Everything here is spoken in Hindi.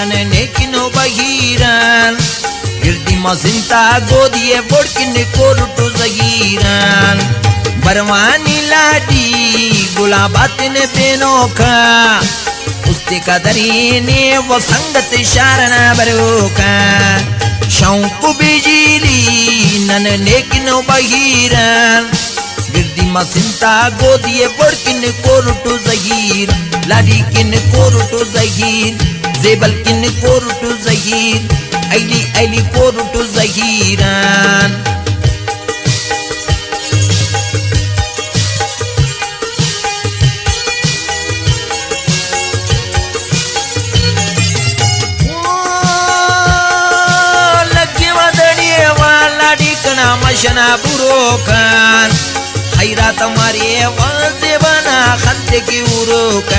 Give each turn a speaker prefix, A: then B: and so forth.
A: nekin bahiran girdi mazinta godiye borkin korutu zahiran barwani ladi gulabatin benoka uste kadarine वो संगत शारना बरोका शौक बिजली नन नेकिन बहिरन गिरदी मसिंता गोदिए बड़किन कोरुटु जहीर लाडी किन कोरुटु जहीर जेबल किन कोरुटु जहीर ऐली ऐली कोरुटु जहीरन मशना बुरोkan hayrat mare waze bana khante ki urokan